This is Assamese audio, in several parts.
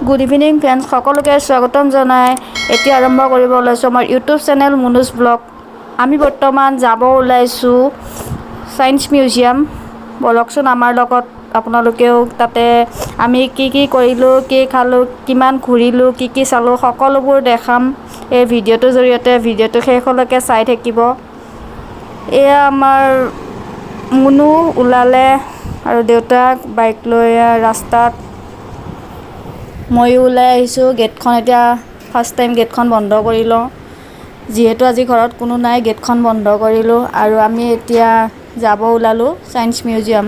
গুড ইভিনিং ফ্ৰেণ্ডছ, সকলোকে স্বাগতম জনাই এতিয়া আৰম্ভ কৰিব ওলাইছোঁ আমাৰ ইউটিউব চেনেল মুনুজ ব্লগ। আমি বৰ্তমান যাব ওলাইছোঁ ছায়েন্স মিউজিয়াম। বলকচোন আমাৰ লগত, আপোনালোকেও তাতে আমি কি কৰিলোঁ, কি খালোঁ, কিমান ঘূৰিলোঁ, কি চালোঁ, সকলোবোৰ দেখাম এই ভিডিঅ'টোৰ জৰিয়তে। ভিডিঅ'টো শেষলৈকে চাই থাকিব। এয়া আমাৰ মুনু ওলালে আৰু দেউতাক বাইক লৈ ৰাস্তাত। ময়ো ওলাই আহিছোঁ। গেটখন এতিয়া ফাৰ্ষ্ট টাইম গেটখন বন্ধ কৰি লওঁ, যিহেতু আজি ঘৰত কোনো নাই। গেটখন বন্ধ কৰিলোঁ আৰু আমি এতিয়া যাব ওলালোঁ ছায়েন্স মিউজিয়াম।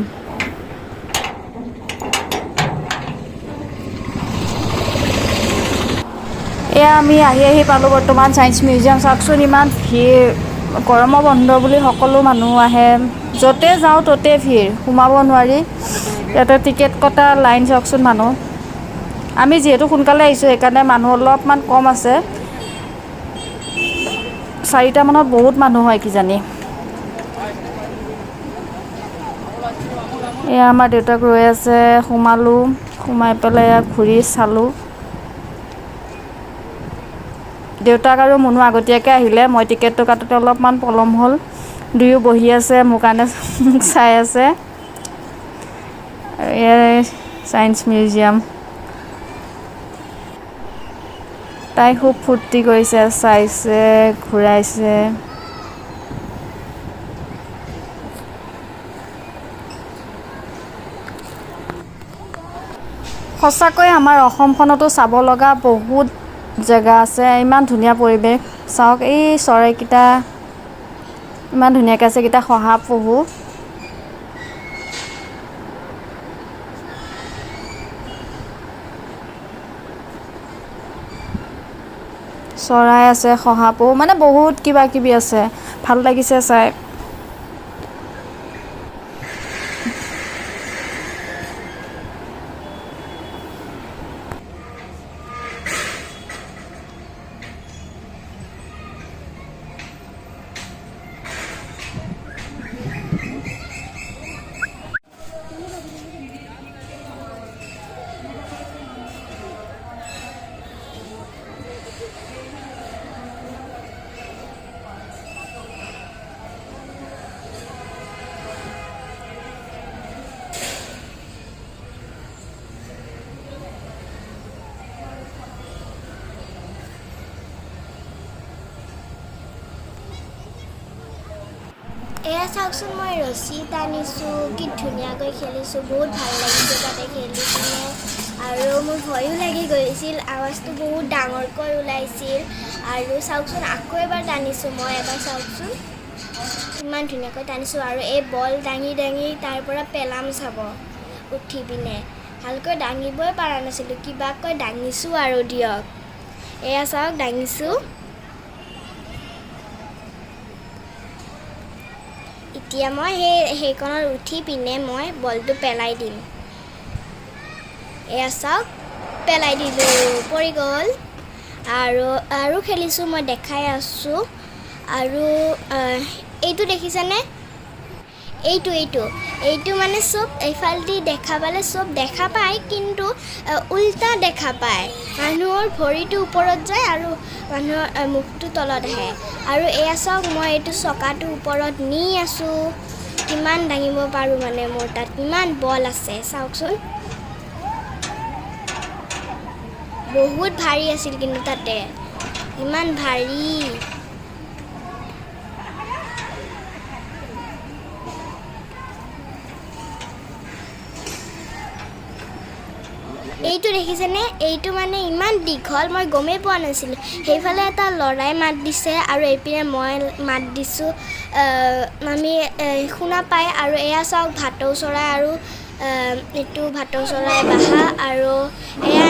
এয়া আমি আহি পালোঁ বৰ্তমান ছায়েন্স মিউজিয়াম। চাওকচোন ইমান ভিৰ, গৰমৰ বন্ধ বুলি সকলো মানুহ আহে, য'তে যাওঁ ত'তে ভিৰ, সোমাব নোৱাৰি। ইয়াতে টিকেট কটা লাইন চাওকচোন মানুহ। আমি যিহেতু সোনকালে আহিছোঁ সেইকাৰণে মানুহ অলপমান কম আছে। 4টা মানত বহুত মানুহ হয় কিজানি। এয়া আমাৰ দেউতাক ৰৈ আছে। সোমালোঁ, সোমাই পেলাই ঘূৰি চালোঁ। দেউতাক আৰু মুনু আগতীয়াকৈ আহিলে, মই টিকেটটো কাটোতে অলপমান পলম হ'ল। দুয়ো বহি আছে, মোৰ কাৰণে চাই আছে। এয়াই ছায়েন্স মিউজিয়াম। তাই খুব ফূৰ্তি কৰিছে, চাইছে, ঘূৰাইছে। সঁচাকৈ আমাৰ অসমখনতো চাব লগা বহুত জেগা আছে। ইমান ধুনীয়া পৰিৱেশ। চাওক এই চৰাইকেইটা ইমান ধুনীয়াকৈ আছে। এইকেইটা শহাপহু। চৰাই আছে, শহাপহু, মানে বহুত কিবা কিবি আছে। ভাল লাগিছে চাই। এয়া চাওকচোন, মই ৰছী টানিছোঁ, কি ধুনীয়াকৈ খেলিছোঁ। বহুত ভাল লাগিছে তাতে খেলি কিনে। আৰু মোৰ ভয়ো লাগি গৈছিল, আৱাজটো বহুত ডাঙৰকৈ ওলাইছিল। আৰু চাওকচোন, আকৌ এবাৰ টানিছোঁ মই। এবাৰ চাওকচোন ইমান ধুনীয়াকৈ টানিছোঁ। আৰু এই বল দাঙি তাৰ পৰা পেলাম চাব উঠি পিনে। ভালকৈ দাঙিবই পৰা নাছিলোঁ, কিবাকৈ দাঙিছোঁ আৰু দিয়ক। এয়া চাওক, দাঙিছোঁ। এতিয়া মই সেইকণত উঠি পিনে মই বলটো পেলাই দিম। এয়া চাওক, পেলাই দিলোঁ, পৰি গ'ল। আৰু খেলিছোঁ, মই দেখাই আছোঁ। আৰু এইটো দেখিছেনে? এইটো মানে চব এইফালেদি দেখা পালে চব দেখা পায়, কিন্তু উল্টা দেখা পায়। মানুহৰ ভৰিটো ওপৰত যায় আৰু মানুহৰ মুখটো তলত আহে। আৰু এয়া চাওক, মই এইটো চকাটো ওপৰত নি আছোঁ। কিমান দাঙিব পাৰোঁ, মানে মোৰ তাত কিমান বল আছে চাওকচোন। বহুত ভাৰী আছিল, কিন্তু তাতে ইমান ভাৰী। এইটো দেখিছেনে? এইটো মানে ইমান দীঘল, মই গমেই পোৱা নাছিলোঁ। সেইফালে এটা ল'ৰাই মাত দিছে আৰু এইপিনে মই মাত দিছোঁ। আমি শুনা পায়। আৰু এয়া চাওক, ভাটৌ চৰাই। আৰু এইটো ভাটৌ চৰাই বাহা। আৰু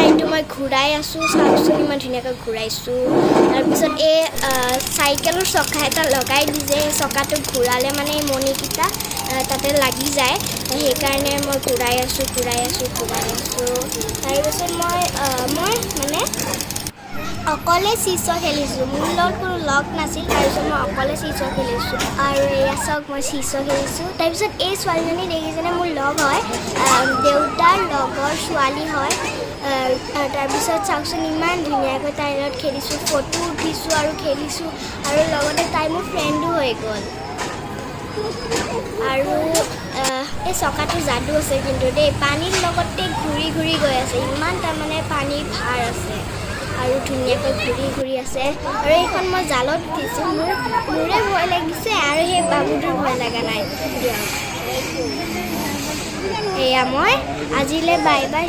এইটো মই ঘূৰাই আছোঁ, চাওকচোন ইমান ধুনীয়াকৈ ঘূৰাইছোঁ। তাৰপিছত এই চাইকেলৰ চকা এটা লগাই দিছে। সেই চকাটো ঘূৰালে মানে এই মণিকেইটা তাতে লাগি যায়, সেইকাৰণে মই ঘূৰাই আছোঁ। তাৰপিছত মই মানে অকলে চিছ খেলিছোঁ। মোৰ লগত কোনো লগ নাছিল, তাৰপিছত মই অকলে চিছ খেলিছোঁ। আৰু এয়া চাওক, মই চিছ খেলিছোঁ। তাৰপিছত এই ছোৱালীজনী দেখিছেনে? মোৰ লগ হয়, দেউতাৰ লগৰ ছোৱালী হয়। তাৰপিছত চাওকচোন ইমান ধুনীয়াকৈ তাইৰ লগত খেলিছোঁ, ফটো উঠিছোঁ আৰু খেলিছোঁ আৰু লগতে তাই মোৰ ফ্ৰেণ্ডো হৈ গ'ল। আৰু এই চকাটো যাদু আছে কিন্তু দেই, পানীৰ লগতে ঘূৰি ঘূৰি গৈ আছে, ইমান তাৰমানে পানীৰ ভাৰ আছে আৰু ধুনীয়াকৈ ঘূৰি ঘূৰি আছে। আৰু এইখন মই জালত উঠিছোঁ, মোৰে ভয় লাগিছে আৰু সেই বাবুটোৰ ভয় লগা নাই দিয়ক। এয়া মই আজিলৈ বাই বাই।